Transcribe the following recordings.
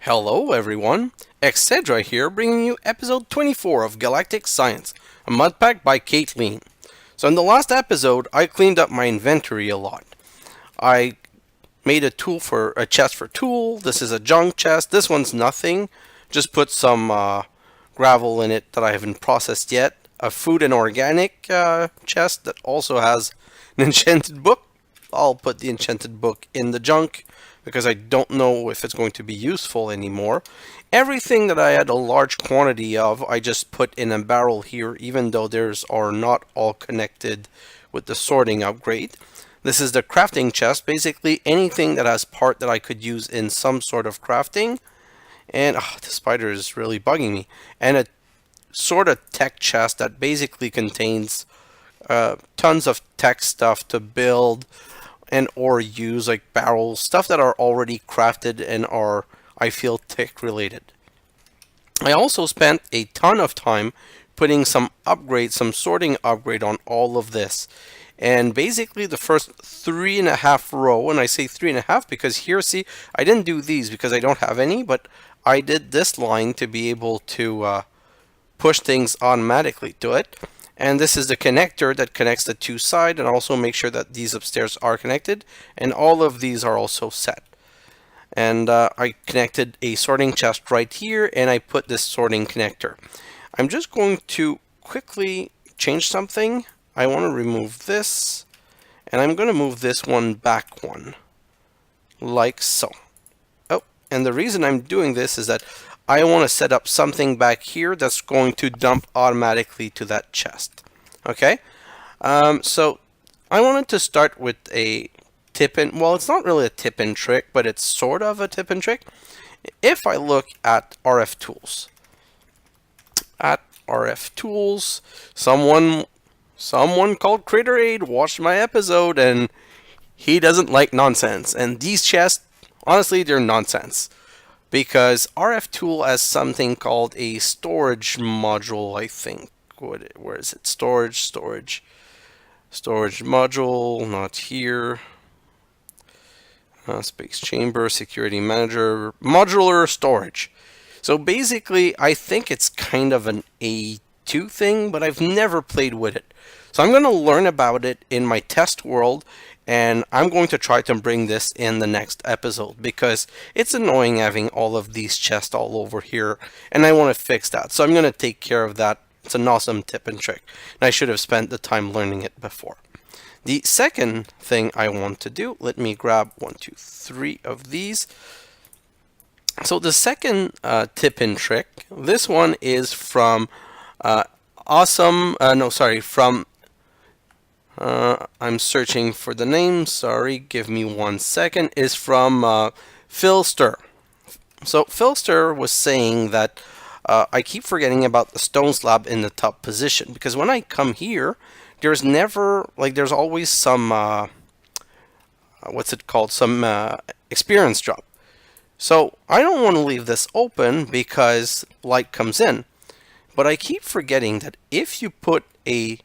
Hello everyone, xHedra here bringing you episode 24 of Galactic Science, a mud pack by Caitlin. So in the last episode, I cleaned up my inventory a lot. I made a chest for tool. This is a junk chest. This one's nothing. Just put some gravel in it that I haven't processed yet. A food and organic chest that also has an enchanted book. I'll put the enchanted book in the junk because I don't know if it's going to be useful anymore. Everything that I had a large quantity of, I just put in a barrel here, even though theirs are not all connected with the sorting upgrade. This is the crafting chest, basically anything that has part that I could use in some sort of crafting. And the spider is really bugging me. And a sort of tech chest that basically contains tons of tech stuff to build and or use, like barrels, stuff that are already crafted and are, I feel, tech related. I also spent a ton of time putting some sorting upgrade on all of this. And basically the first 3.5 row, and I say 3.5 because here, see, I didn't do these because I don't have any, but I did this line to be able to push things automatically to it. And this is the connector that connects the two sides and also make sure that these upstairs are connected. And all of these are also set. And I connected a sorting chest right here and I put this sorting connector. I'm just going to quickly change something. I want to remove this. And I'm going to move this one back one. Like so. Oh, and the reason I'm doing this is that I want to set up something back here that's going to dump automatically to that chest. Okay? So I wanted to start with a tip-in. Well, it's not really a tip-in trick, but it's sort of a tip-in trick. If I look at rftools, someone called Krater Aid watched my episode and he doesn't like nonsense. And these chests, honestly, they're nonsense. Because rftool has something called a storage module, I think. Where is it? Storage module, not here. Space chamber, security manager, modular storage. So basically, I think it's kind of an A2 thing, but I've never played with it. So I'm going to learn about it in my test world, and I'm going to try to bring this in the next episode because it's annoying having all of these chests all over here, and I want to fix that. So I'm going to take care of that. It's an awesome tip and trick, and I should have spent the time learning it before. The second thing I want to do, let me grab 1, 2, 3 of these. So the second tip and trick, this one is from I'm searching for the name, sorry, give me 1 second, is from Phil Ster. So Phil Ster was saying that I keep forgetting about the stone slab in the top position, because when I come here, there's never, there's always some, some experience drop. So I don't want to leave this open because light comes in, but I keep forgetting that if you put a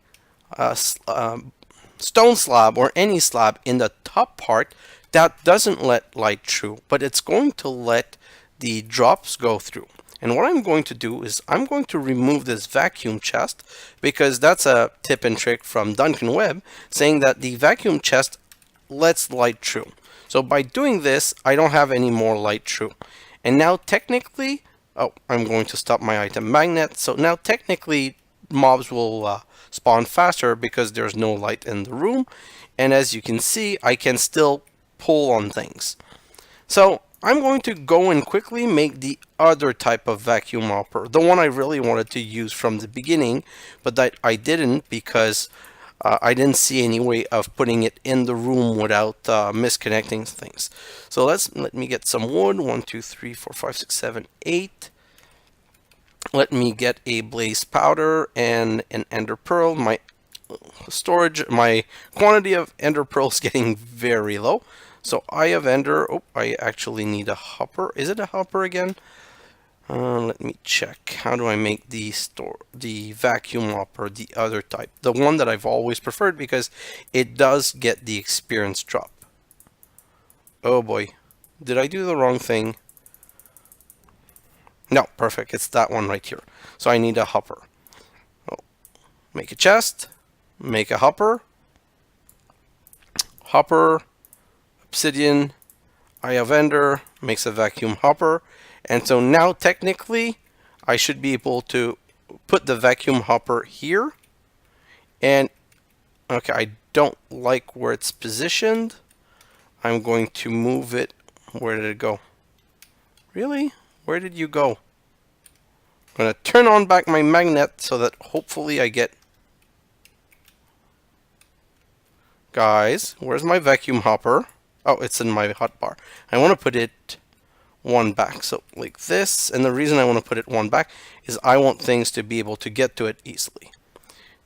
stone slab or any slab in the top part, that doesn't let light through, but it's going to let the drops go through. And what I'm going to do is I'm going to remove this vacuum chest because that's a tip and trick from Duncan Webb saying that the vacuum chest lets light through. So by doing this, I don't have any more light through. And now technically, I'm going to stop my item magnet. So now technically mobs will spawn faster because there's no light in the room, and as you can see, I can still pull on things. So I'm going to go and quickly make the other type of vacuum hopper, the one I really wanted to use from the beginning, but that I didn't because I didn't see any way of putting it in the room without misconnecting things. So let me get some wood. 1, 2, 3, 4, 5, 6, 7, 8. Let me get a blaze powder and an ender pearl. My quantity of ender pearl is getting very low. So eye of ender. Oh, I actually need a hopper. Is it a hopper again? Let me check. How do I make the vacuum hopper, the other type? The one that I've always preferred because it does get the experience drop. Oh boy. Did I do the wrong thing? No, perfect. It's that one right here. So I need a hopper. Oh, make a chest, make a hopper, obsidian, eye of ender, makes a vacuum hopper. And so now technically I should be able to put the vacuum hopper here. And okay, I don't like where it's positioned. I'm going to move it. Where did it go? Really? Where did you go? I'm going to turn on back my magnet so that hopefully I get... Guys, where's my vacuum hopper? Oh, it's in my hotbar. I want to put it one back. So like this. And the reason I want to put it one back is I want things to be able to get to it easily.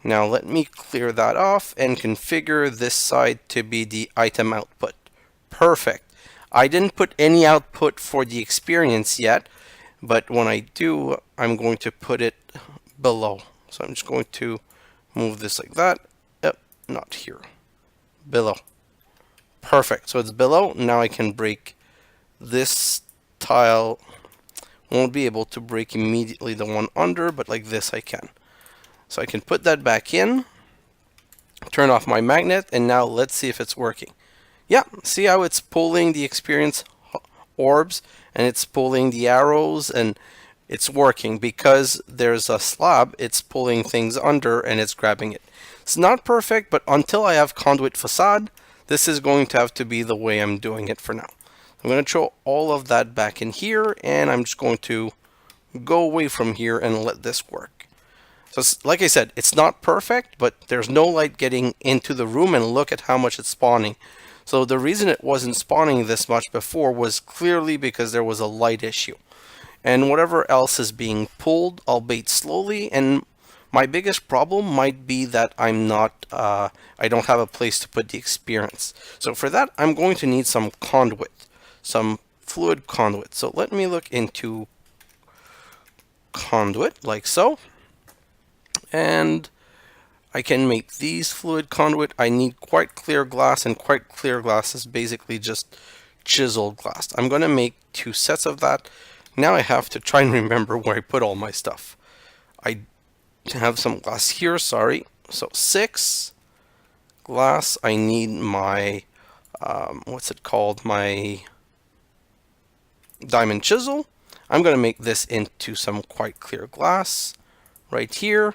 Now let me clear that off and configure this side to be the item output. Perfect. I didn't put any output for the experience yet, but when I do, I'm going to put it below. So I'm just going to move this like that. Yep, not here. Below. Perfect. So it's below. Now I can break this tile. Won't be able to break immediately the one under, but like this I can. So I can put that back in, turn off my magnet, and now let's see if it's working. Yeah, see how it's pulling the experience orbs, and it's pulling the arrows, and it's working. Because there's a slab, it's pulling things under, and it's grabbing it. It's not perfect, but until I have Conduit facade, this is going to have to be the way I'm doing it for now. I'm going to throw all of that back in here, and I'm just going to go away from here and let this work. So like I said, it's not perfect, but there's no light getting into the room, and look at how much it's spawning. So the reason it wasn't spawning this much before was clearly because there was a light issue. And whatever else is being pulled, albeit slowly, and my biggest problem might be that I'm not, I don't have a place to put the experience. So for that, I'm going to need some conduit, some fluid conduit. So let me look into conduit, like so. And I can make these fluid conduit. I need quite clear glass, and quite clear glass is basically just chiseled glass. I'm going to make 2 sets of that. Now I have to try and remember where I put all my stuff. I have some glass here, sorry. So 6 glass. I need my, what's it called? My diamond chisel. I'm going to make this into some quite clear glass right here.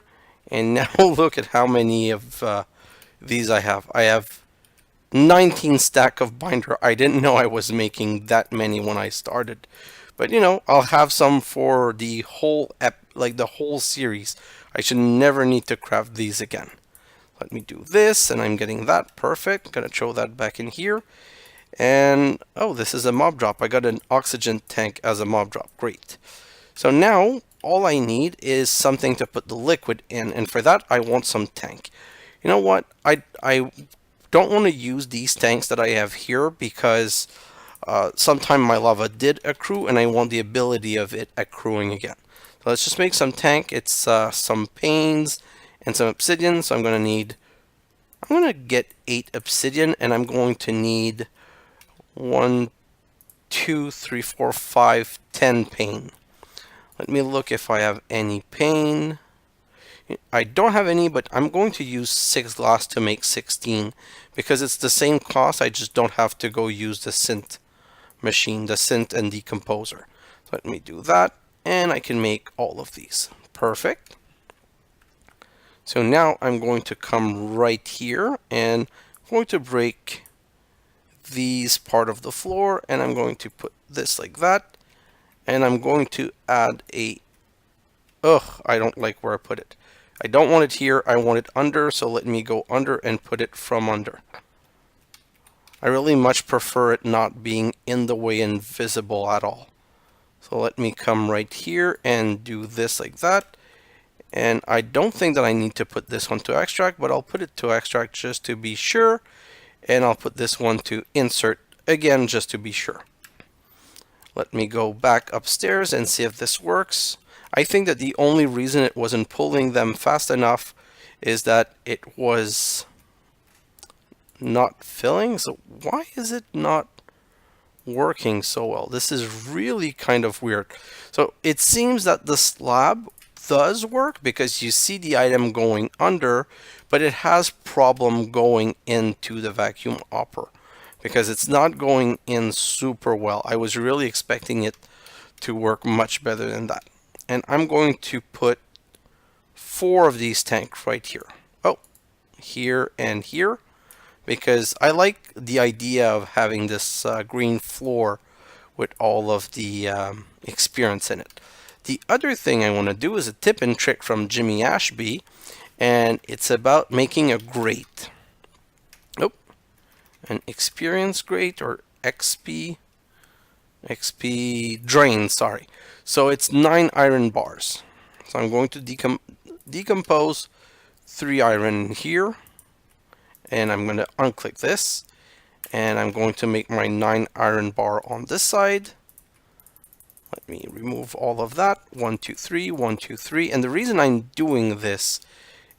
And now look at how many of these I have. I have 19 stack of binder. I didn't know I was making that many when I started. But you know, I'll have some for the whole the whole series. I should never need to craft these again. Let me do this, and I'm getting that. Perfect. Gonna throw that back in here. And oh, this is a mob drop. I got an oxygen tank as a mob drop. Great. So now all I need is something to put the liquid in, and for that I want some tank. You know what? I don't want to use these tanks that I have here because sometime my lava did accrue, and I want the ability of it accruing again. So let's just make some tank. It's some panes and some obsidian. So I'm gonna get 8 obsidian, and I'm going to need 1, 2, 3, 4, 5, 10 pane. Let me look if I have any pane. I don't have any, but I'm going to use 6 glass to make 16 because it's the same cost. I just don't have to go use the synth machine, the synth and decomposer. So let me do that, and I can make all of these. Perfect. So now I'm going to come right here, and I'm going to break these part of the floor, and I'm going to put this like that. And I'm going to add a... Ugh, I don't like where I put it. I don't want it here, I want it under, so let me go under and put it from under. I really much prefer it not being in the way and visible at all. So let me come right here and do this like that. And I don't think that I need to put this one to extract, but I'll put it to extract just to be sure. And I'll put this one to insert again just to be sure. Let me go back upstairs and see if this works. I think that the only reason it wasn't pulling them fast enough is that it was not filling. So why is it not working so well. This is really kind of weird. So it seems that the slab does work because you see the item going under, but it has problem going into the vacuum hopper because it's not going in super well. I was really expecting it to work much better than that. And I'm going to put 4 of these tanks right here. Oh, here and here, because I like the idea of having this green floor with all of the experience in it. The other thing I want to do is a tip and trick from Jimmy Ashby, and it's about making a grate. Oh, an experience grate, or XP drain, sorry. So it's 9 iron bars. So I'm going to decompose 3 iron here, and I'm going to unclick this, and I'm going to make my 9 iron bar on this side. Let me remove all of that. 1, 2, 3, 1, 2, 3. And the reason I'm doing this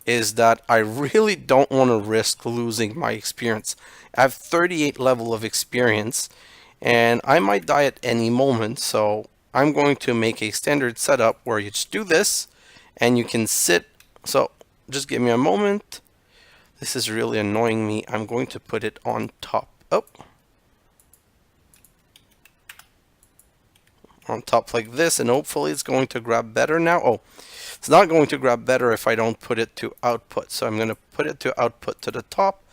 is that I really don't want to risk losing my experience. I have 38 level of experience, and I might die at any moment, so I'm going to make a standard setup where you just do this, and you can sit. So just give me a moment. This is really annoying me. I'm going to put it on top. Oh. On top like this, and hopefully it's going to grab better now. Oh, it's not going to grab better if I don't put it to output. So I'm going to put it to output to the top,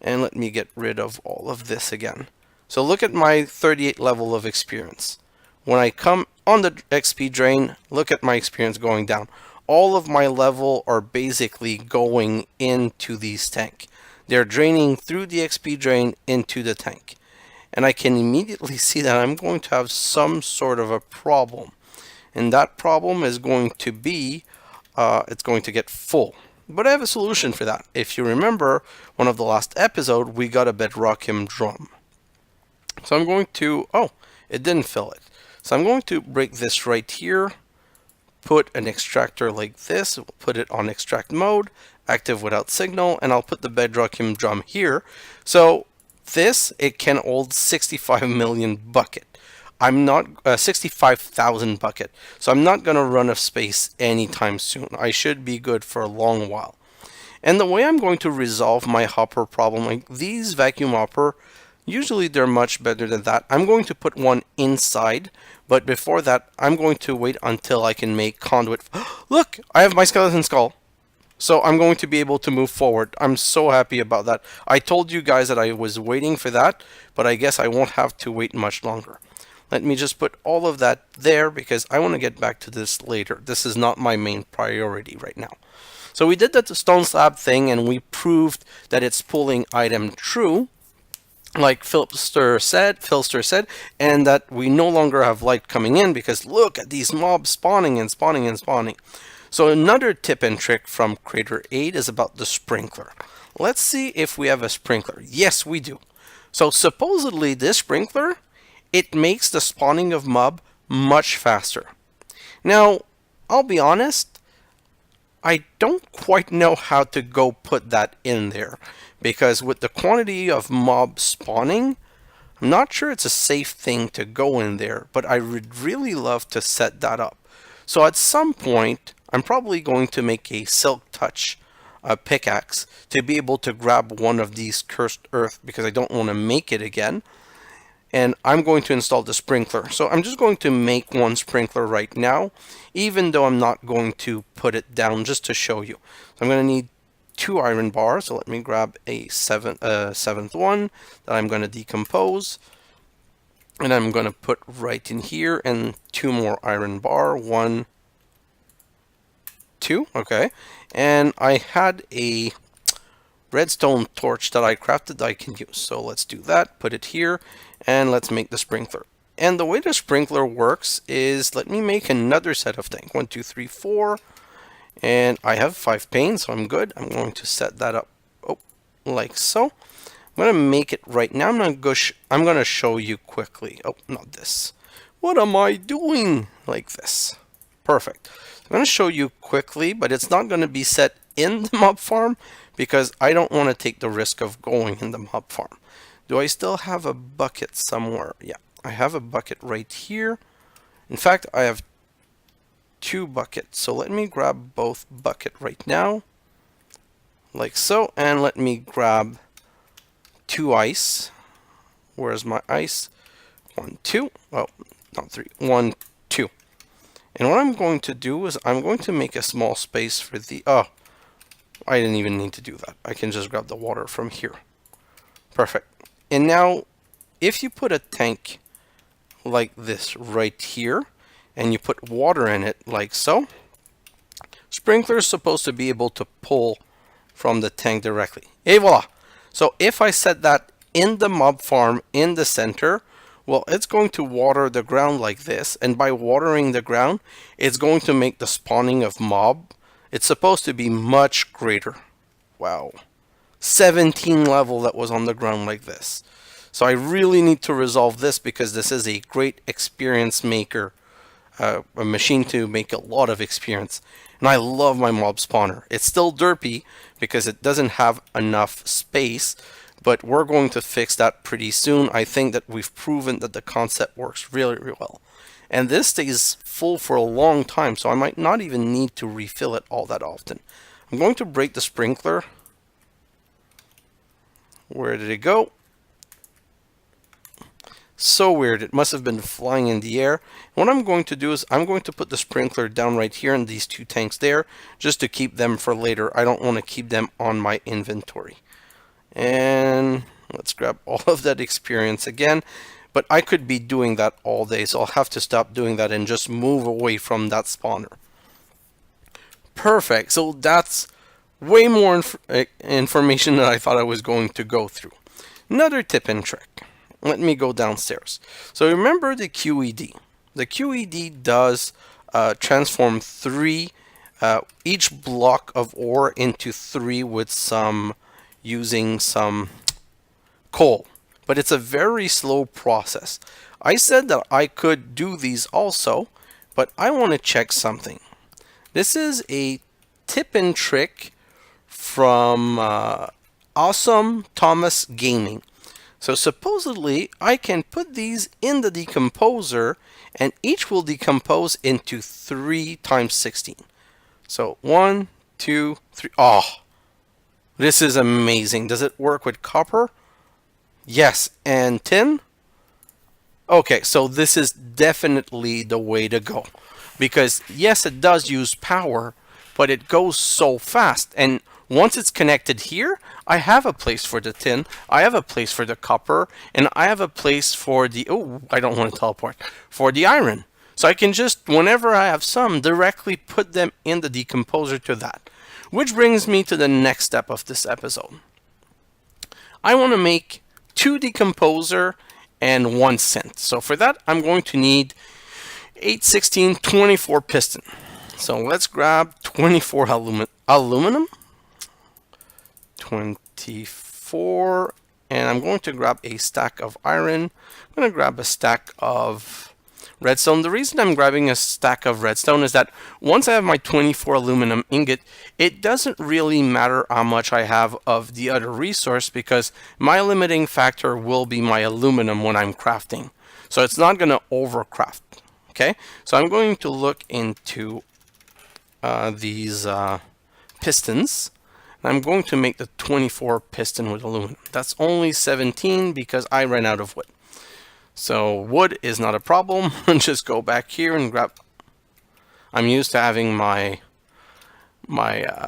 and let me get rid of all of this again. So look at my 38 level of experience. When I come on the XP drain, look at my experience going down. All of my level are basically going into these tank. They're draining through the XP drain into the tank. And I can immediately see that I'm going to have some sort of a problem. And that problem is going to be, it's going to get full. But I have a solution for that. If you remember, one of the last episode, we got a bedrockium drum. So I'm going to, oh, it didn't fill it. So I'm going to break this right here, put an extractor like this, put it on extract mode, active without signal, and I'll put the bedrockium drum here. So this, it can hold 65 million bucket. I'm not 65,000 bucket. So I'm not going to run out of space anytime soon. I should be good for a long while. And the way I'm going to resolve my hopper problem, like these vacuum hopper, usually they're much better than that. I'm going to put one inside, but before that, I'm going to wait until I can make conduit. Look, I have my skeleton skull. So I'm going to be able to move forward. I'm so happy about that. I told you guys that I was waiting for that, but I guess I won't have to wait much longer. Let me just put all of that there because I want to get back to this later. This is not my main priority right now. So we did that stone slab thing, and we proved that it's pulling item true, like Phil Ster said, and that we no longer have light coming in because look at these mobs spawning and spawning and spawning. So another tip and trick from Krater Aid is about the sprinkler. Let's see if we have a sprinkler. Yes, we do. So supposedly this sprinkler, it makes the spawning of mob much faster. Now, I'll be honest, I don't quite know how to go put that in there, because with the quantity of mob spawning, I'm not sure it's a safe thing to go in there, but I would really love to set that up. So at some point, I'm probably going to make a silk touch pickaxe to be able to grab one of these cursed earth because I don't want to make it again. And I'm going to install the sprinkler. So I'm just going to make one sprinkler right now, even though I'm not going to put it down, just to show you. So I'm going to need 2 iron bars. So let me grab a seventh one that I'm going to decompose. And I'm going to put right in here, and 2 more iron bar. 1, 2, okay. And I had a redstone torch that I crafted that I can use. So let's do that, put it here, and let's make the sprinkler. And the way the sprinkler works is, let me make another set of things. 1, 2, 3, 4. And I have 5 panes, so I'm good. I'm going to set that up, like so. I'm going to make it right now. I'm going to show you quickly. Oh, not this. What am I doing? Like this. Perfect. I'm going to show you quickly, but it's not going to be set in the mob farm because I don't want to take the risk of going in the mob farm. Do I still have a bucket somewhere? Yeah, I have a bucket right here. In fact, I have 2 buckets. So let me grab both bucket right now, like so, and let me grab 2 ice. Where's my ice? 1, 2. Oh, not 3. 1, 2. And what I'm going to do is I'm going to make a small space for the... Oh, I didn't even need to do that. I can just grab the water from here. Perfect. And now, if you put a tank like this right here, and you put water in it like so, sprinkler is supposed to be able to pull from the tank directly. Et voila! So if I set that in the mob farm in the center, well, it's going to water the ground like this, and by watering the ground, it's going to make the spawning of mob, it's supposed to be much greater. Wow. 17 level that was on the ground like this. So I really need to resolve this because this is a great experience maker, a machine to make a lot of experience. And I love my mob spawner. It's still derpy because it doesn't have enough space, but we're going to fix that pretty soon. I think that we've proven that the concept works really, really well. And this stays full for a long time, so I might not even need to refill it all that often. I'm going to break the sprinkler. Where did it go? So weird, it must have been flying in the air. What I'm going to do is I'm going to put the sprinkler down right here and these 2 tanks there, just to keep them for later. I don't want to keep them on my inventory. And let's grab all of that experience again. But I could be doing that all day, so I'll have to stop doing that and just move away from that spawner. Perfect, so that's way more information than I thought I was going to go through. Another tip and trick. Let me go downstairs. So remember the QED. The QED does transform 3, each block of ore into 3 with using some coal. But it's a very slow process. I said that I could do these also, but I want to check something. This is a tip and trick from Awesome Thomas Gaming. So supposedly I can put these in the decomposer and each will decompose into 3 times 16. So 1, 2, 3. Oh, this is amazing. Does it work with copper? Yes, and tin? Okay, so this is definitely the way to go. Because yes, it does use power, but it goes so fast. And once it's connected here, I have a place for the tin, I have a place for the copper, and I have a place for the, oh, I don't want to teleport, for the iron. So I can just, whenever I have some, directly put them in the decomposer to that. Which brings me to the next step of this episode. I want to make 2 decomposer and 1 synth. So for that, I'm going to need 8, 16, 24 piston. So let's grab 24 aluminum. 24, and I'm going to grab a stack of iron. I'm going to grab a stack of redstone. The reason I'm grabbing a stack of redstone is that once I have my 24 aluminum ingot, it doesn't really matter how much I have of the other resource because my limiting factor will be my aluminum when I'm crafting. So it's not going to overcraft. Okay, so I'm going to look into these pistons. I'm going to make the 24 piston with aluminum. That's only 17 because I ran out of wood. So wood is not a problem. Just go back here and grab. I'm used to having my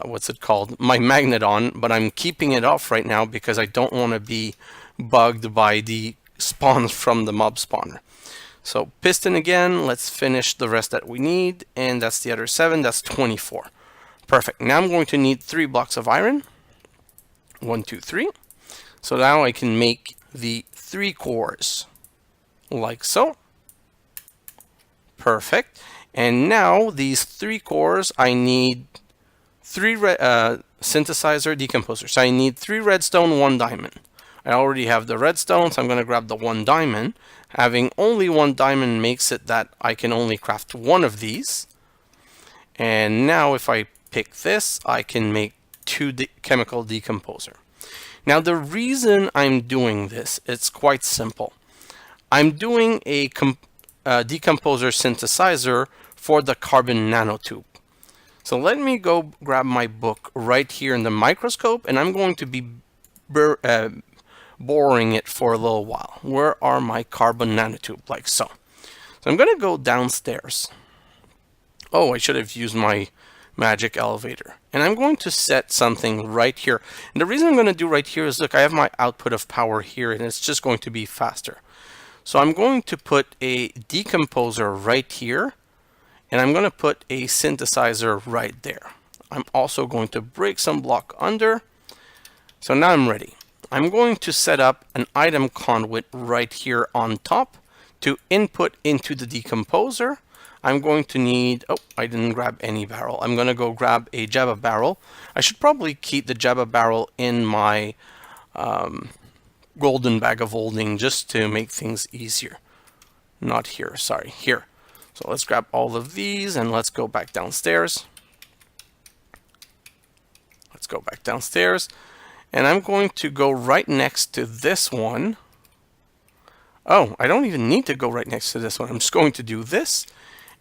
what's it called? My magnet on, but I'm keeping it off right now because I don't want to be bugged by the spawns from the mob spawner. So piston again. Let's finish the rest that we need, and that's the other 7. That's 24. Perfect. Now I'm going to need 3 blocks of iron. 1, 2, 3. So now I can make the 3 cores. Like so. Perfect. And now these 3 cores, I need 3 synthesizer decomposer. So I need 3 redstone, 1 diamond. I already have the redstone, so I'm going to grab the 1 diamond. Having only 1 diamond makes it that I can only craft 1 of these. And now if I pick this, I can make 2 chemical decomposer. Now the reason I'm doing this, it's quite simple. I'm doing a decomposer synthesizer for the carbon nanotube. So let me go grab my book right here in the microscope, and I'm going to be boring it for a little while. Where are my carbon nanotube? Like so. So I'm going to go downstairs. Oh, I should have used my magic elevator. And I'm going to set something right here. And the reason I'm going to do right here is, look, I have my output of power here, and it's just going to be faster. So I'm going to put a decomposer right here, and I'm going to put a synthesizer right there. I'm also going to break some block under. So now I'm ready. I'm going to set up an item conduit right here on top to input into the decomposer. I'm going to need, oh, I didn't grab any barrel. I'm going to go grab a xHedra barrel. I should probably keep the xHedra barrel in my golden bag of holding just to make things easier. Not here, sorry, here. So let's grab all of these and let's go back downstairs. Let's go back downstairs. And I'm going to go right next to this one. Oh, I don't even need to go right next to this one. I'm just going to do this.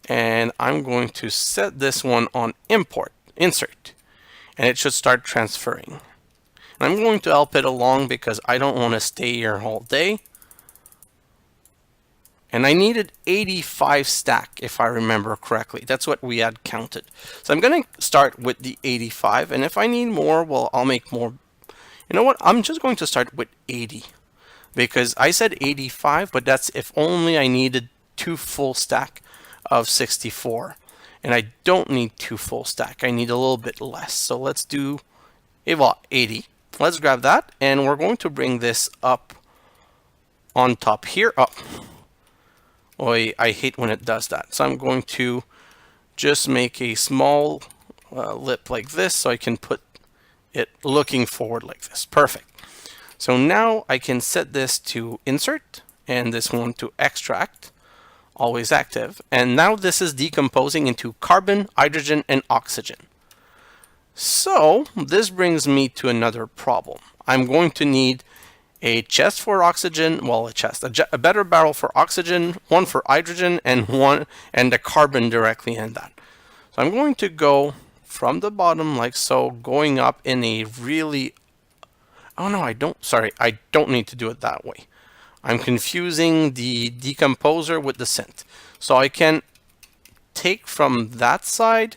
And I'm going to set this one on insert. And it should start transferring. And I'm going to help it along because I don't want to stay here all day. And I needed 85 stack, if I remember correctly. That's what we had counted. So I'm going to start with the 85. And if I need more, well, I'll make more. You know what? I'm just going to start with 80. Because I said 85, but that's if only I needed 2 full stack of 64. And I don't need 2 full stack. I need a little bit less. So let's do 80. Let's grab that. And we're going to bring this up on top here. Oh. Oy, I hate when it does that. So I'm going to just make a small lip like this so I can put it looking forward like this. Perfect. So now I can set this to insert and this one to extract, always active. And now this is decomposing into carbon, hydrogen, and oxygen. So this brings me to another problem. I'm going to need a chest for oxygen, well, a better barrel for oxygen, one for hydrogen, and the carbon directly in that. So I'm going to go from the bottom like so, going up in a really, oh no, I don't need to do it that way. I'm confusing the decomposer with the synth. So I can take from that side,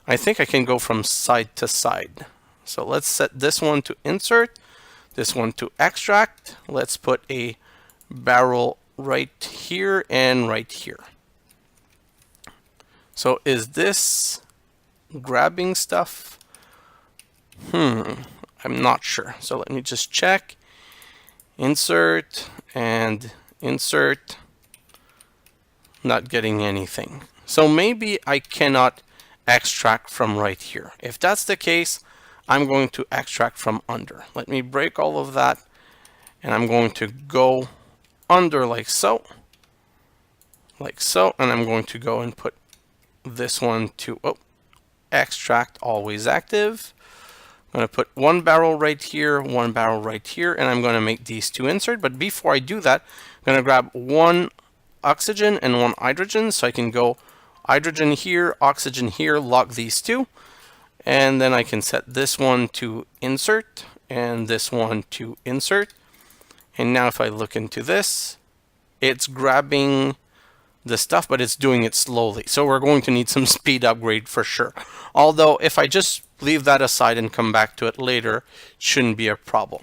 I think I can go from side to side. So let's set this one to insert, this one to extract. Let's put a barrel right here and right here. So is this grabbing stuff? I'm not sure. So let me just check. Insert and insert. Not getting anything. So maybe I cannot extract from right here. If that's the case, I'm going to extract from under. Let me break all of that, and I'm going to go under like so, and I'm going to go and put this one to extract, always active. I'm going to put one barrel right here, one barrel right here, and I'm going to make these two insert. But before I do that, I'm going to grab one oxygen and one hydrogen, so I can go hydrogen here, oxygen here, lock these two. And then I can set this one to insert and this one to insert. And now if I look into this, it's grabbing the stuff, but it's doing it slowly. So we're going to need some speed upgrade for sure. Although if I just leave that aside and come back to it later, it shouldn't be a problem.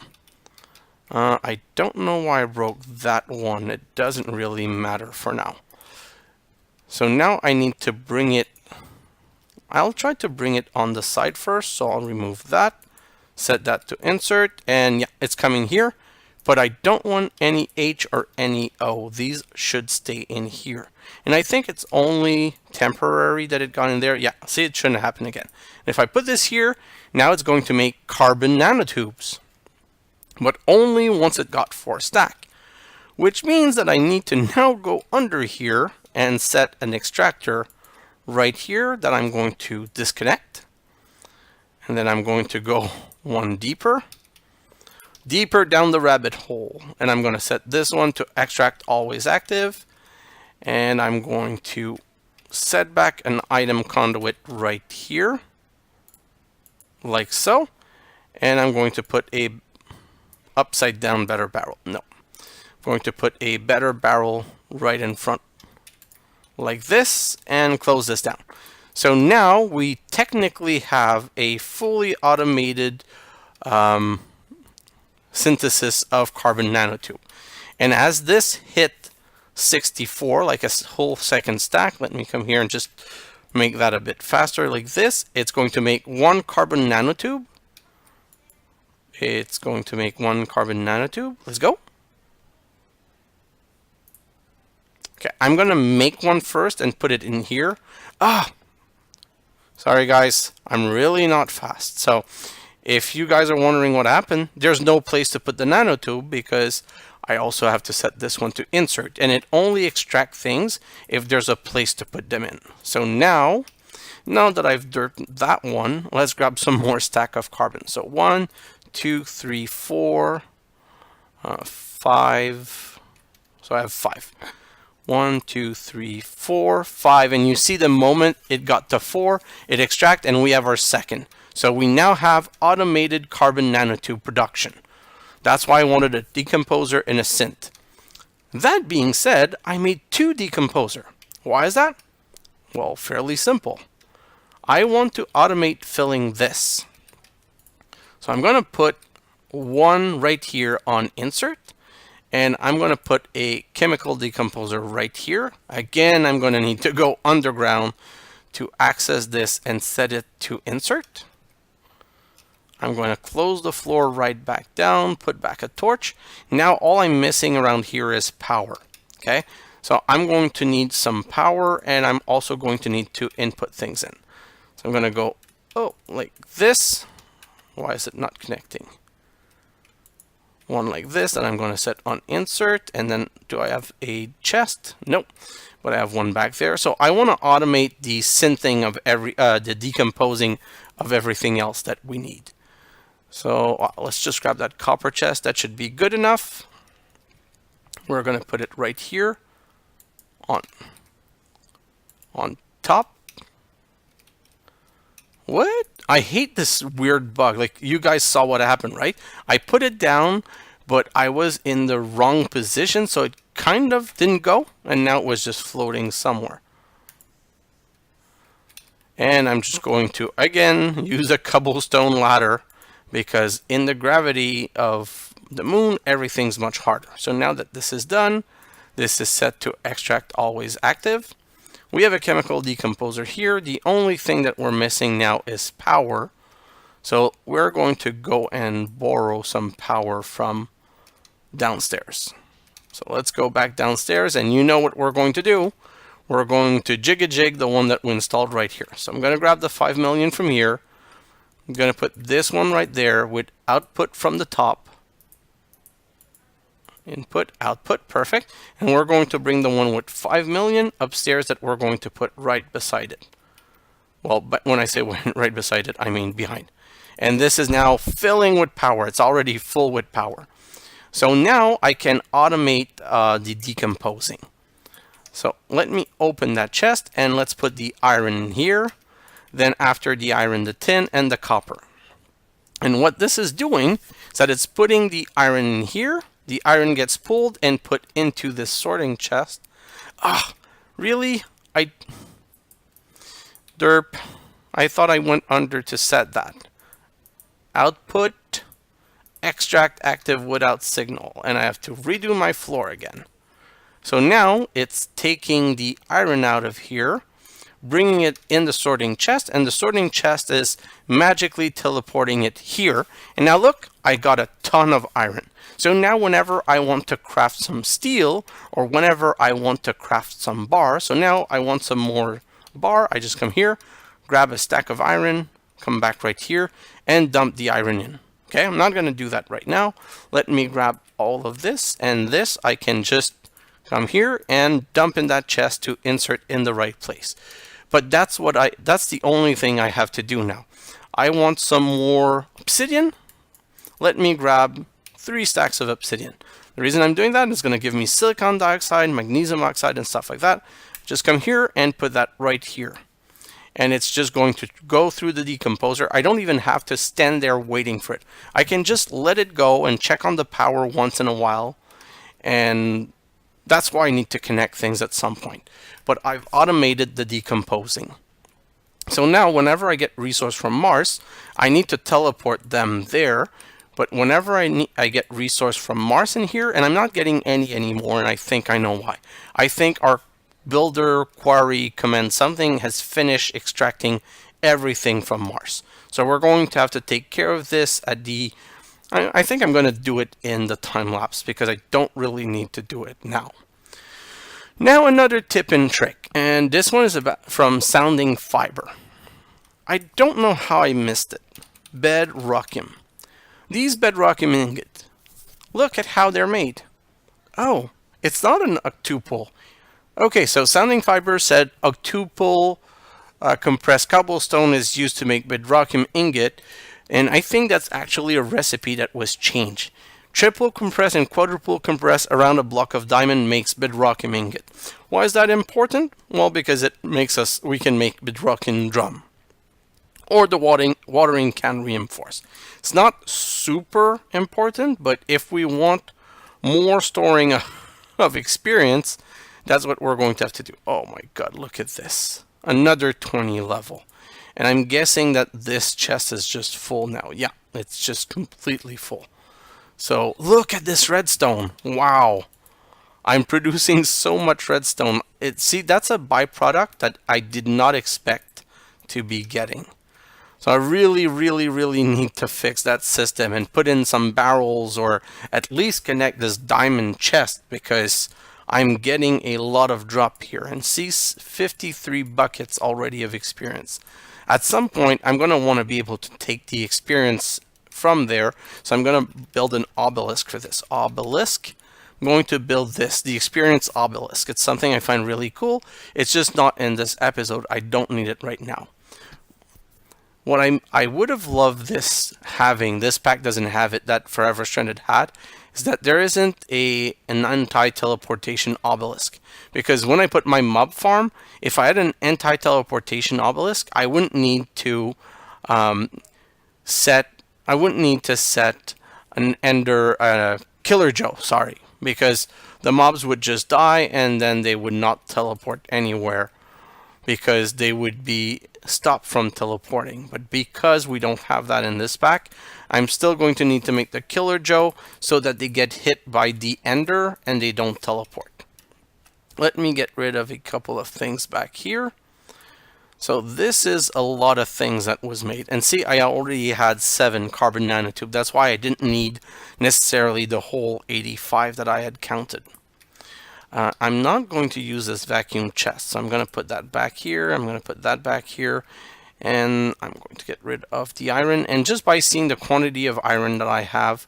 I don't know why I broke that one. It doesn't really matter for now. So now I need to bring it, I'll try to bring it on the side first, so I'll remove that, set that to insert, and yeah, it's coming here, but I don't want any H or any O. These should stay in here. And I think it's only temporary that it got in there. Yeah, see, it shouldn't happen again. And if I put this here, now it's going to make carbon nanotubes, but only once it got 4 stack, which means that I need to now go under here and set an extractor right here that I'm going to disconnect. And then I'm going to go one deeper. deeper down the rabbit hole. And I'm going to set this one to extract always active. And I'm going to set back an item conduit right here, like so. And I'm going to put a upside down better barrel. No, I'm going to put a better barrel right in front, like this, and close this down. So now we technically have a fully automated synthesis of carbon nanotube. And as this hit 64, like a whole second stack, let me come here and just make that a bit faster, like this. It's going to make one carbon nanotube. It's going to make one carbon nanotube. Let's go. Okay, I'm going to make one first and put it in here. Sorry guys, I'm really not fast. So if you guys are wondering what happened, there's no place to put the nanotube because I also have to set this one to insert, and it only extracts things if there's a place to put them in. So now that I've derped that one, let's grab some more stack of carbon. So 1, 2, 3, 4, 5. So I have 5. 1, 2, 3, 4, 5, and you see the moment it got to 4, it extract, and we have our second. So we now have automated carbon nanotube production. That's why I wanted a decomposer and a synth. That being said, I made 2 decomposer. Why is that? Well, fairly simple. I want to automate filling this. So I'm going to put one right here on insert. And I'm going to put a chemical decomposer right here. Again, I'm going to need to go underground to access this and set it to insert. I'm going to close the floor right back down, put back a torch. Now all I'm missing around here is power. Okay, so I'm going to need some power, and I'm also going to need to input things in. So I'm going to go, like this. Why is it not connecting? One like this, and I'm going to set on insert. And then do I have a chest? Nope, but I have one back there. So I want to automate the synthing of the decomposing of everything else that we need. So let's just grab that copper chest. That should be good enough. We're going to put it right here on top. What? I hate this weird bug. Like, you guys saw what happened, right? I put it down, but I was in the wrong position, so it kind of didn't go, and now it was just floating somewhere. And I'm just going to, again, use a cobblestone ladder, because in the gravity of the moon, everything's much harder. So now that this is done, this is set to extract always active. We have a chemical decomposer here. The only thing that we're missing now is power. So we're going to go and borrow some power from downstairs. So let's go back downstairs, and you know what we're going to do. We're going to jig the one that we installed right here. So I'm going to grab the 5 million from here. I'm going to put this one right there with output from the top. Input, output, perfect. And we're going to bring the one with 5 million upstairs that we're going to put right beside it. Well, but when I say right beside it, I mean behind. And this is now filling with power. It's already full with power. So now I can automate the decomposing. So let me open that chest, and let's put the iron in here. Then after the iron, the tin and the copper. And what this is doing is that it's putting the iron in here. The iron gets pulled and put into this sorting chest. Really? Derp. I thought I went under to set that. Output, extract active without signal. And I have to redo my floor again. So now it's taking the iron out of here, bringing it in the sorting chest, and the sorting chest is magically teleporting it here. And now look, I got a ton of iron. So now whenever I want to craft some steel, or whenever I want to craft some bar, so now I want some more bar, I just come here, grab a stack of iron, come back right here, and dump the iron in. Okay, I'm not going to do that right now. Let me grab all of this, and this I can just come here and dump in that chest to insert in the right place. But that's the only thing I have to do now. I want some more obsidian. Let me grab 3 stacks of obsidian. The reason I'm doing that is going to give me silicon dioxide, magnesium oxide, and stuff like that. Just come here and put that right here. And it's just going to go through the decomposer. I don't even have to stand there waiting for it. I can just let it go and check on the power once in a while. And that's why I need to connect things at some point. But I've automated the decomposing. So now whenever I get resource from Mars, I need to teleport them there. But whenever I get resource from Mars in here, and I'm not getting any anymore, and I think I know why. I think our builder query command something has finished extracting everything from Mars. So we're going to have to take care of this at the... I think I'm going to do it in the time lapse because I don't really need to do it now. Now another tip and trick, and this one is from Sounding Fiber. I don't know how I missed it. Bedrockium. These bedrockium ingots. Look at how they're made. Oh, it's not an octuple. Okay, so Sounding Fiber said octuple compressed cobblestone is used to make bedrockium ingot, and I think that's actually a recipe that was changed. Triple compress and quadruple compress around a block of diamond makes bedrockium ingot. Why is that important? Well, because it makes we can make bedrockium drum. Or the watering can reinforce. It's not super important, but if we want more storing of experience, that's what we're going to have to do. Oh my god, look at this. Another 20 level. And I'm guessing that this chest is just full now. Yeah, it's just completely full. So look at this redstone. Wow. I'm producing so much redstone. See, that's a byproduct that I did not expect to be getting. So I really need to fix that system and put in some barrels or at least connect this diamond chest because I'm getting a lot of drop here. And see, 53 buckets already of experience. At some point, I'm going to want to be able to take the experience from there. So I'm going to build an obelisk for this. Obelisk. I'm going to build this, the experience obelisk. It's something I find really cool. It's just not in this episode. I don't need it right now. What I would have loved this pack doesn't have it, that Forever Stranded had, is that there isn't an anti-teleportation obelisk. Because when I put my mob farm, if I had an anti-teleportation obelisk, I wouldn't need to set an Ender Killer Joe, because the mobs would just die and then they would not teleport anywhere because they would be stopped from teleporting. But because we don't have that in this pack, I'm still going to need to make the Killer Joe so that they get hit by the Ender and they don't teleport. Let me get rid of a couple of things back here. So this is a lot of things that was made. And see, I already had 7 carbon nanotube. That's why I didn't need necessarily the whole 85 that I had counted. I'm not going to use this vacuum chest. So I'm going to put that back here. I'm going to put that back here. And I'm going to get rid of the iron. And just by seeing the quantity of iron that I have,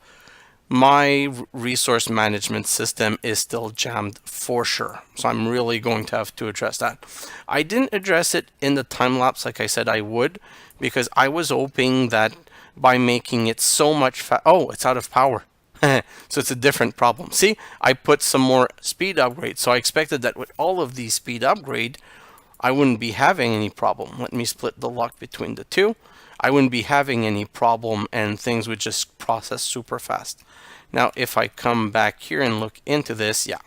my resource management system is still jammed for sure. So I'm really going to have to address that. I didn't address it in the time lapse like I said I would, because I was hoping that by making it so much oh, it's out of power. So it's a different problem. See, I put some more speed upgrades. So I expected that with all of these speed upgrade, I wouldn't be having any problem. Let me split the lock between the two. I wouldn't be having any problem and things would just process super fast. Now, if I come back here and look into this, yeah,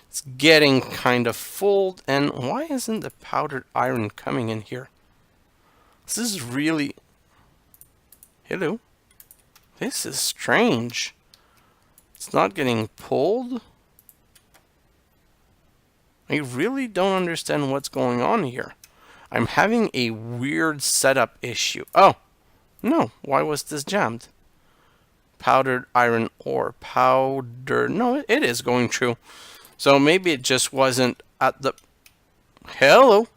it's getting kind of full. And why isn't the powdered iron coming in here? This is really... Hello? This is strange. It's not getting pulled. I really don't understand what's going on here. I'm having a weird setup issue. Oh, no. Why was this jammed? Powdered iron ore. Powder. No, it is going through. So maybe it just wasn't at the... Hello?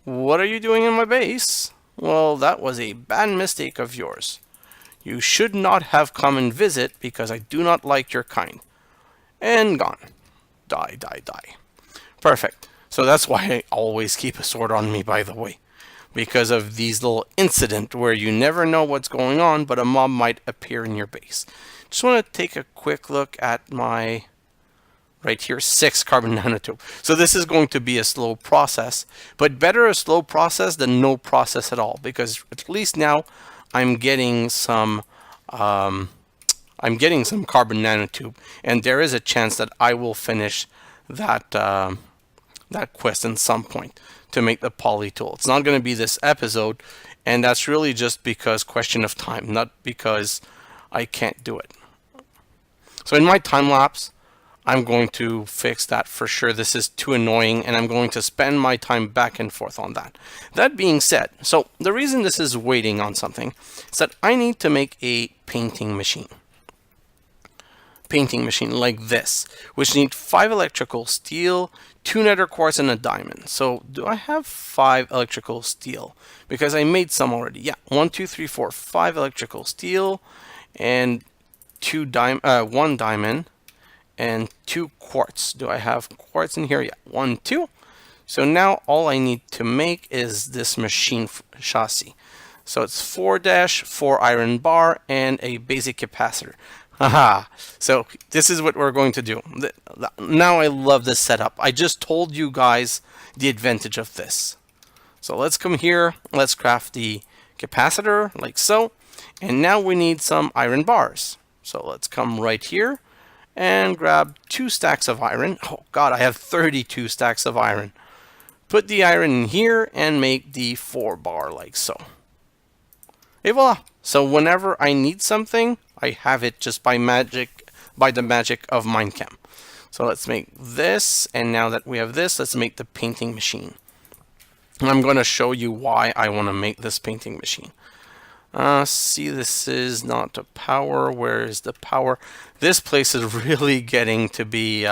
What are you doing in my base? Well, that was a bad mistake of yours. You should not have come and visit because I do not like your kind. And gone. Die, die, die. Perfect. So that's why I always keep a sword on me, by the way. Because of these little incidents where you never know what's going on, but a mob might appear in your base. just want to take a quick look at my, right here, 6 carbon nanotube. So this is going to be a slow process, but better a slow process than no process at all, because at least now I'm getting some carbon nanotube, and there is a chance that I will finish that that quest in some point to make the poly tool. It's not going to be this episode, and that's really just because question of time, not because I can't do it. So in my time lapse, I'm going to fix that for sure. This is too annoying, and I'm going to spend my time back and forth on that. That being said, so the reason this is waiting on something is that I need to make a painting machine. Painting machine like this, which needs 5 electrical steel, 2 nether quartz, and a diamond. So do I have 5 electrical steel? Because I made some already. Yeah, 1, 2, 3, 4, 5 electrical steel, and 1 diamond, and 2 quartz. Do I have quartz in here? Yeah, 1, 2. So now all I need to make is this machine chassis. So it's 4 iron bar and a basic capacitor. Haha. So this is what we're going to do. Now I love this setup. I just told you guys the advantage of this. So let's come here. Let's craft the capacitor like so. And now we need some iron bars. So let's come right here and grab 2 stacks of iron. Oh god, I have 32 stacks of iron. Put the iron in here and make the 4 bar like so. Et voila! So whenever I need something, I have it just by magic, by the magic of Minecam. So let's make this, and now that we have this, let's make the painting machine. And I'm going to show you why I want to make this painting machine. See, this is not the power. Where is the power? This place is really getting to be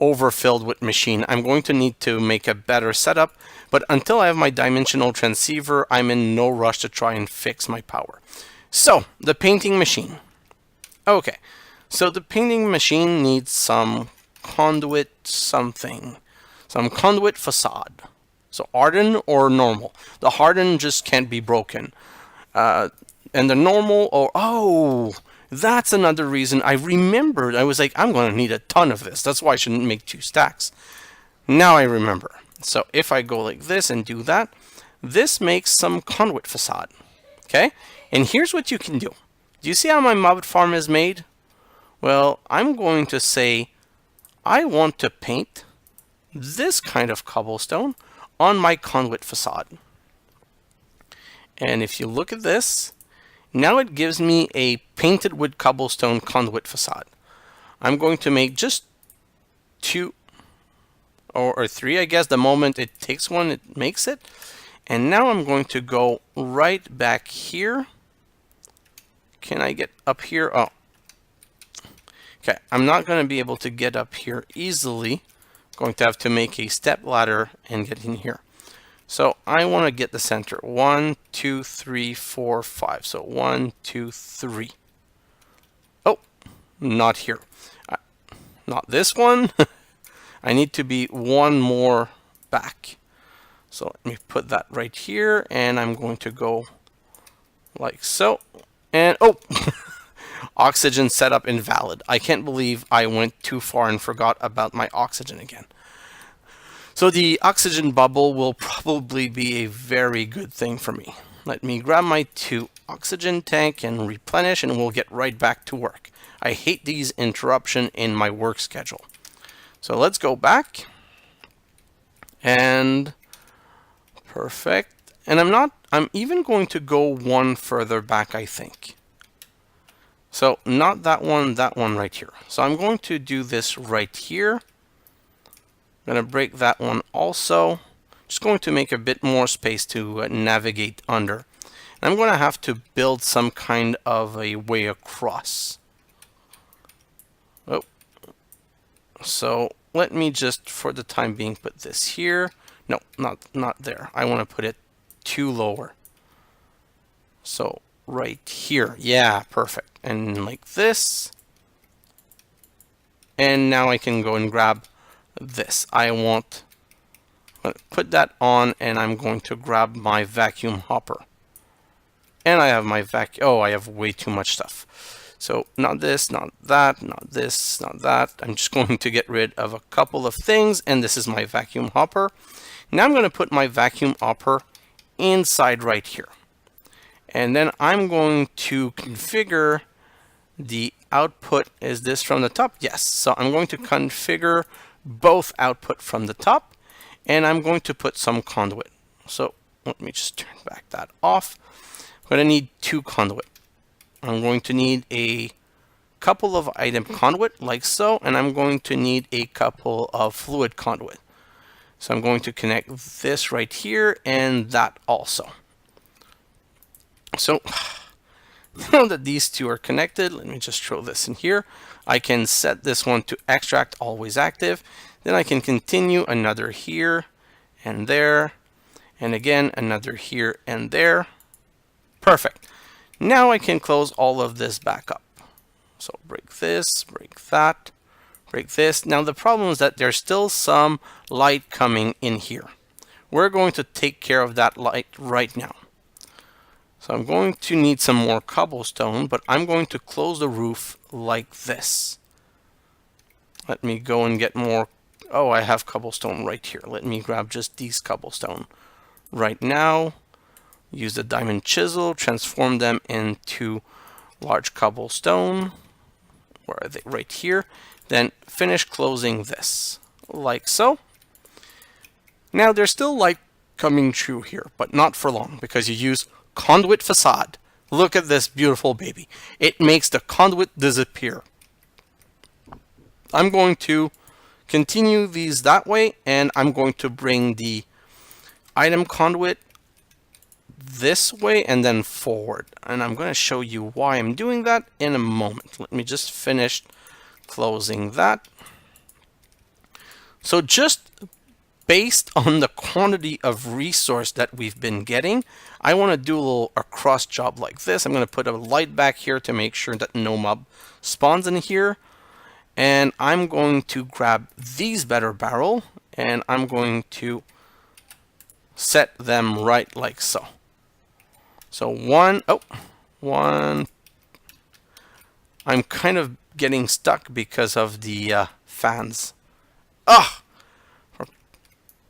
overfilled with machine. I'm going to need to make a better setup, but until I have my dimensional transceiver, I'm in no rush to try and fix my power. So, the painting machine. Okay, so the painting machine needs some conduit something. Some conduit facade. So hardened or normal. The hardened just can't be broken. And the normal, or oh, that's another reason. I remembered. I was like, I'm going to need a ton of this. That's why I shouldn't make 2 stacks. Now I remember. So if I go like this and do that, this makes some conduit facade. Okay? And here's what you can do. Do you see how my mob farm is made? Well, I'm going to say I want to paint this kind of cobblestone on my conduit facade. And if you look at this, now it gives me a painted wood cobblestone conduit facade. I'm going to make just 2 or 3, I guess. The moment it takes one, it makes it. And now I'm going to go right back here. Can I get up here? Oh. Okay, I'm not going to be able to get up here easily. I'm going to have to make a step ladder and get in here. So I want to get the center. 1, 2, 3, 4, 5. So 1, 2, 3. Oh, not here. Not this one. I need to be 1 more back. So let me put that right here, and I'm going to go like so. And oh, oxygen setup invalid. I can't believe I went too far and forgot about my oxygen again. So the oxygen bubble will probably be a very good thing for me. Let me grab my 2 oxygen tank and replenish, and we'll get right back to work. I hate these interruptions in my work schedule. So let's go back. And perfect. And I'm even going to go 1 further back, I think. So not that one right here. So I'm going to do this right here. I'm going to break that one also. Just going to make a bit more space to navigate under. And I'm going to have to build some kind of a way across. Oh. So let me just, for the time being, put this here. No, not there. I want to put it 2 lower. So right here. Yeah, perfect. And like this. And now I can go and grab this. I'm going to put that on, and I'm going to grab my vacuum hopper. And I have my vacuum. Oh, I have way too much stuff. So not this, not that, not this, not that. I'm just going to get rid of a couple of things, and this is my vacuum hopper. Now I'm going to put my vacuum hopper inside right here. And then I'm going to configure the output. Is this from the top? Yes. So I'm going to configure both output from the top, and I'm going to put some conduit. So let me just turn back that off. I'm going to need 2 conduit. I'm going to need a couple of item conduit like so, and I'm going to need a couple of fluid conduit. So I'm going to connect this right here and that also. So now that these two are connected, let me just throw this in here. I can set this one to extract always active. Then I can continue another here and there, and again another here and there. Perfect. Now I can close all of this back up. So break this, break that, break this. Now the problem is that there's still some light coming in here. We're going to take care of that light right now. So I'm going to need some more cobblestone, but I'm going to close the roof like this. Let me go and get more. Oh, I have cobblestone right here. Let me grab just these cobblestone right now. Use the diamond chisel, transform them into large cobblestone. Where are they? Right here. Then finish closing this like so. Now there's still light coming through here, but not for long because you use conduit facade. Look at this beautiful baby. It makes the conduit disappear. I'm going to continue these that way, and I'm going to bring the item conduit this way and then forward. And I'm going to show you why I'm doing that in a moment. Let me just finish closing that. So just based on the quantity of resource that we've been getting, I want to do a cross job like this. I'm going to put a light back here to make sure that no mob spawns in here. And I'm going to grab these better barrel, and I'm going to set them right like so. So one, I'm kind of getting stuck because of the fans. Ugh!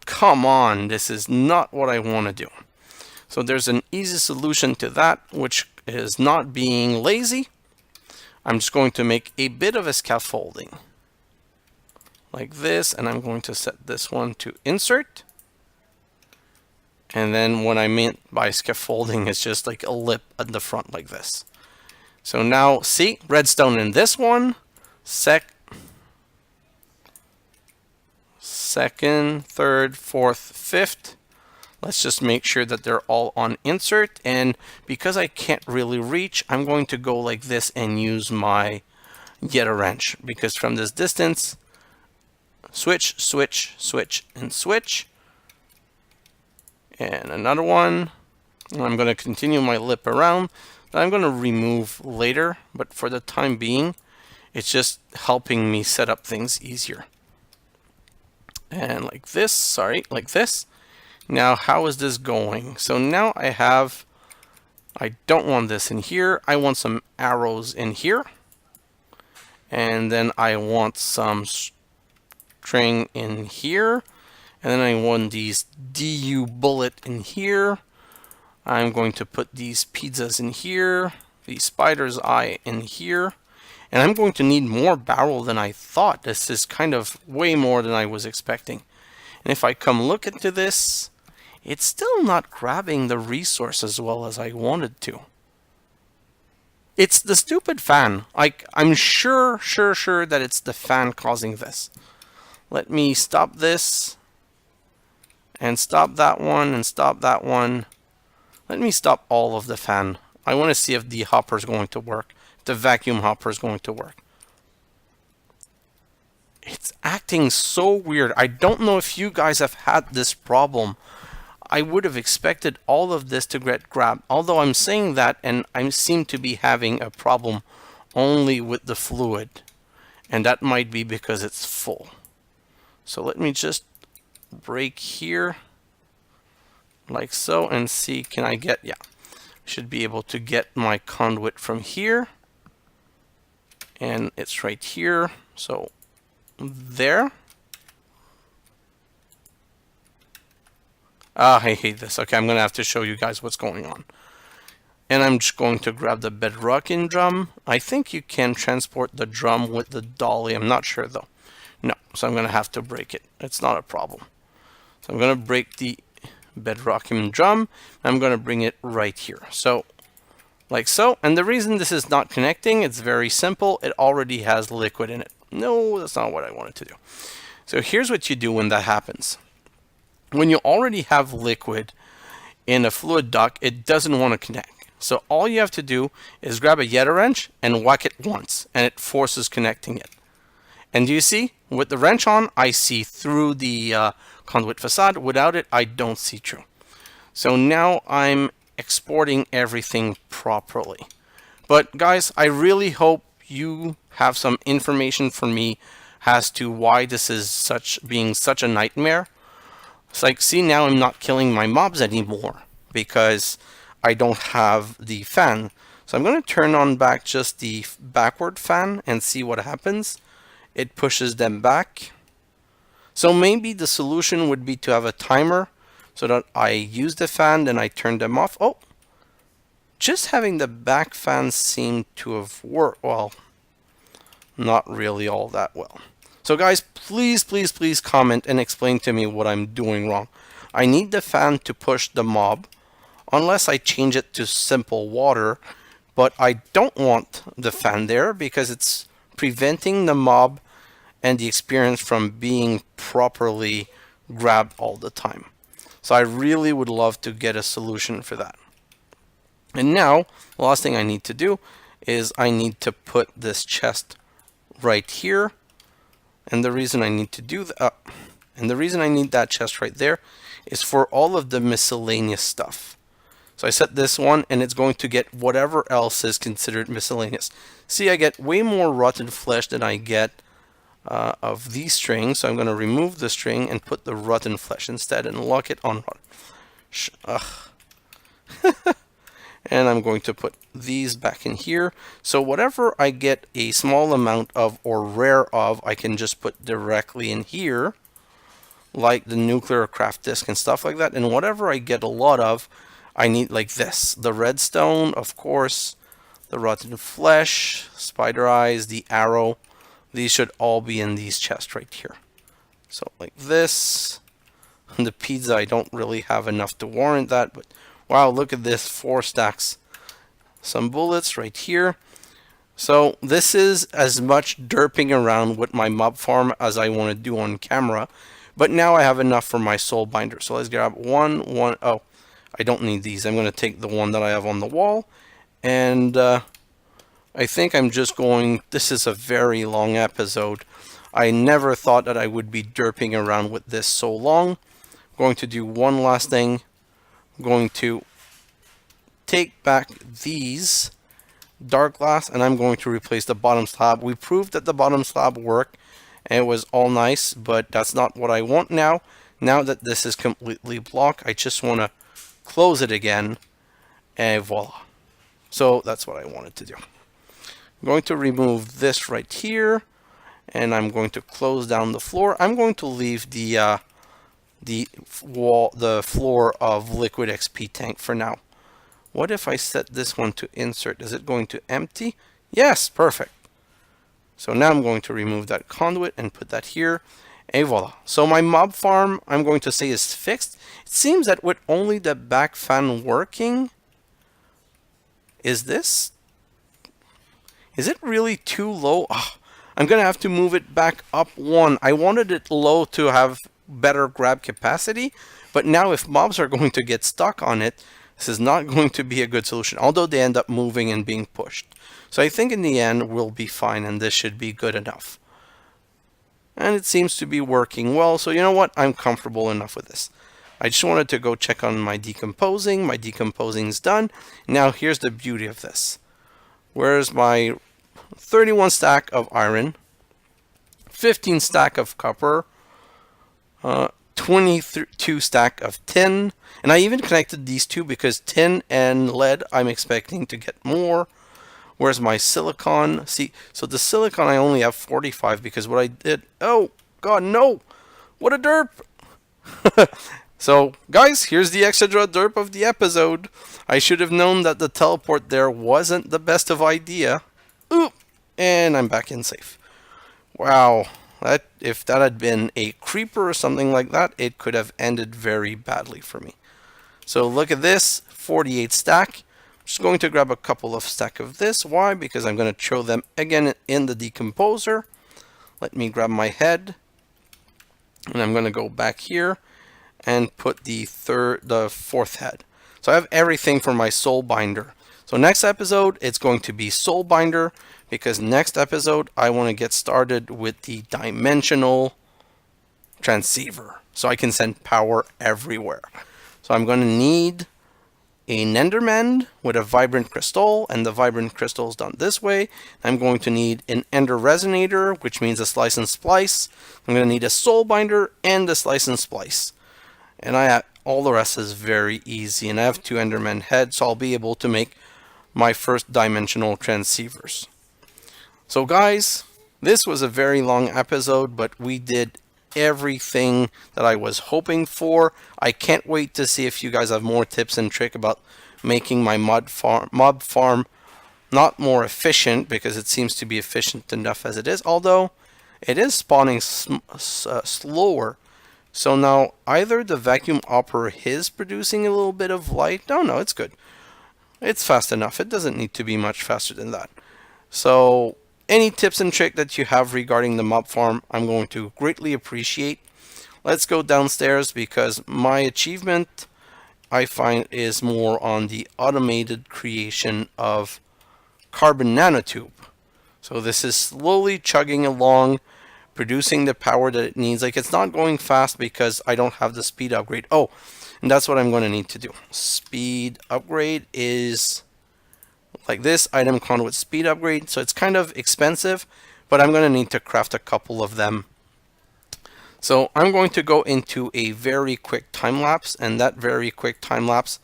Come on, this is not what I want to do. So there's an easy solution to that, which is not being lazy. I'm just going to make a bit of a scaffolding like this, and I'm going to set this one to insert. And then what I meant by scaffolding is just like a lip at the front like this. So now see, redstone in this one, second, third, fourth, fifth. Let's just make sure that they're all on insert. And because I can't really reach, I'm going to go like this and use my xHedra wrench. Because from this distance, switch, switch, switch, and switch. And another one. And I'm going to continue my lip around. That I'm going to remove later. But for the time being, it's just helping me set up things easier. And like this, sorry, like this. Now, how is this going? So now I don't want this in here. I want some arrows in here. And then I want some string in here. And then I want these DU bullet in here. I'm going to put these pizzas in here. The spider's eye in here. And I'm going to need more barrel than I thought. This is kind of way more than I was expecting. And if I come look into this, it's still not grabbing the resource as well as I wanted to. It's the stupid fan. I'm sure that it's the fan causing this. Let me stop this. And stop that one, and stop that one. Let me stop all of the fan. I want to see if the hopper is going to work. The vacuum hopper is going to work. It's acting so weird. I don't know if you guys have had this problem. I would have expected all of this to get grabbed. Although I'm saying that, and I seem to be having a problem only with the fluid. And that might be because it's full. So let me just break here like so and see, can I get, yeah, should be able to get my conduit from here and it's right here. So there. I hate this. Okay, I'm gonna have to show you guys what's going on. And I'm just going to grab the bedrocking drum. I think you can transport the drum with the dolly. I'm not sure though. No, so I'm gonna have to break it. It's not a problem. So I'm gonna break the bedrocking drum. I'm gonna bring it right here. So like so. And the reason this is not connecting, it's very simple. It already has liquid in it. No, that's not what I wanted to do. So here's what you do when that happens. When you already have liquid in a fluid duct, it doesn't want to connect. So all you have to do is grab a xHedra wrench and whack it once, and it forces connecting it. And do you see? With the wrench on, I see through the conduit facade. Without it, I don't see through. So now I'm exporting everything properly. But guys, I really hope you have some information for me as to why this is being such a nightmare. It's like, see, now I'm not killing my mobs anymore because I don't have the fan. So I'm going to turn on back just the backward fan and see what happens. It pushes them back. So maybe the solution would be to have a timer so that I use the fan, then I turn them off. Oh, just having the back fan seemed to have worked. Well, not really all that well. So guys, please, please, please comment and explain to me what I'm doing wrong. I need the fan to push the mob, unless I change it to simple water, but I don't want the fan there because it's preventing the mob and the experience from being properly grabbed all the time. So I really would love to get a solution for that. And now, the last thing I need to do is I need to put this chest right here. And the reason I need to do that, and the reason I need that chest right there is for all of the miscellaneous stuff. So I set this one, and it's going to get whatever else is considered miscellaneous. See, I get way more rotten flesh than I get of these strings. So I'm going to remove the string and put the rotten flesh instead and lock it on rotten. And I'm going to put these back in here. So whatever I get a small amount of or rare of, I can just put directly in here, like the nuclear craft disk and stuff like that. And whatever I get a lot of, I need like this. The redstone, of course, the rotten flesh, spider eyes, the arrow. These should all be in these chests right here. So like this. And the pizza, I don't really have enough to warrant that, but wow, look at this, 4 stacks. Some bullets right here. So this is as much derping around with my mob farm as I want to do on camera. But now I have enough for my soul binder. So let's grab one. Oh, I don't need these. I'm going to take the one that I have on the wall. And I think I'm just going... This is a very long episode. I never thought that I would be derping around with this so long. I'm going to do one last thing. I'm going to take back these dark glass and I'm going to replace the bottom slab. We proved that the bottom slab worked and it was all nice, but that's not what I want now. Now that this is completely blocked, I just want to close it again and voila. So that's what I wanted to do. I'm going to remove this right here and I'm going to close down the floor. I'm going to leave the floor of liquid XP tank for now. What if I set this one to insert? Is it going to empty? Yes, perfect. So now I'm going to remove that conduit and put that here. Et voila. So my mob farm, I'm going to say, is fixed. It seems that with only the back fan working, is it really too low? Oh, I'm going to have to move it back up 1. I wanted it low to have better grab capacity, but now if mobs are going to get stuck on it, this is not going to be a good solution, although they end up moving and being pushed. So I think in the end we'll be fine and this should be good enough. And it seems to be working well, so you know what? I'm comfortable enough with this. I just wanted to go check on my decomposing. My decomposing's done. Now here's the beauty of this. Where's my 31 stack of iron, 15 stack of copper, 22 stack of tin, and I even connected these two because tin and lead I'm expecting to get more. Where's my silicon? See, so the silicon I only have 45 because what I did... Oh, God, no! What a derp! So, guys, here's the xHedra derp of the episode. I should have known that the teleport there wasn't the best of idea. Oop! And I'm back in safe. Wow. If that had been a creeper or something like that, it could have ended very badly for me. So look at this, 48 stack. I'm just going to grab a couple of stack of this. Why? Because I'm going to throw them again in the decomposer. Let me grab my head. And I'm going to go back here and put the fourth head. So I have everything for my soul binder. So next episode, it's going to be soul binder, because next episode, I want to get started with the dimensional transceiver, so I can send power everywhere. So I'm going to need a Enderman with a vibrant crystal, and the vibrant crystal is done this way. I'm going to need an Ender resonator, which means a slice and splice. I'm going to need a soul binder and a slice and splice. And all the rest is very easy. And I have 2 Enderman heads, so I'll be able to make my first dimensional transceivers. So guys, this was a very long episode, but we did everything that I was hoping for. I can't wait to see if you guys have more tips and tricks about making my mob farm not more efficient, because it seems to be efficient enough as it is, although it is spawning slower. So now either the vacuum hopper is producing a little bit of light. No, it's good. It's fast enough. It doesn't need to be much faster than that. So any tips and tricks that you have regarding the mob farm, I'm going to greatly appreciate. Let's go downstairs, because my achievement, I find, is more on the automated creation of carbon nanotube. So this is slowly chugging along, producing the power that it needs. Like, it's not going fast because I don't have the speed upgrade. Oh, and that's what I'm going to need to do. Speed upgrade is like this, item conduit speed upgrade. So it's kind of expensive, but I'm going to need to craft a couple of them. So I'm going to go into a very quick time lapse, and that very quick time lapse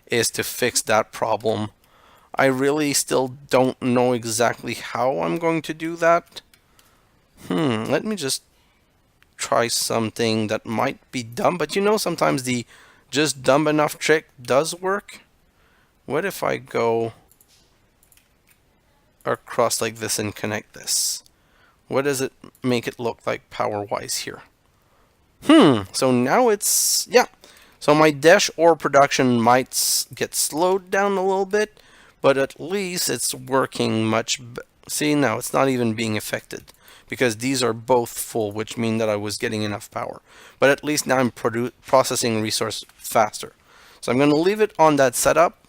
is to fix that problem. I really still don't know exactly how I'm going to do that. Let me just try something that might be dumb, but you know, sometimes the just dumb enough trick does work. What if I go across like this and connect this? What does it make it look like power-wise here? So now it's, yeah. So my dash ore production might get slowed down a little bit, but at least it's working much see, now it's not even being affected, because these are both full, which mean that I was getting enough power. But at least now I'm processing resource faster. So I'm going to leave it on that setup.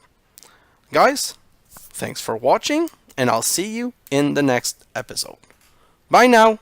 Guys, thanks for watching, and I'll see you in the next episode. Bye now!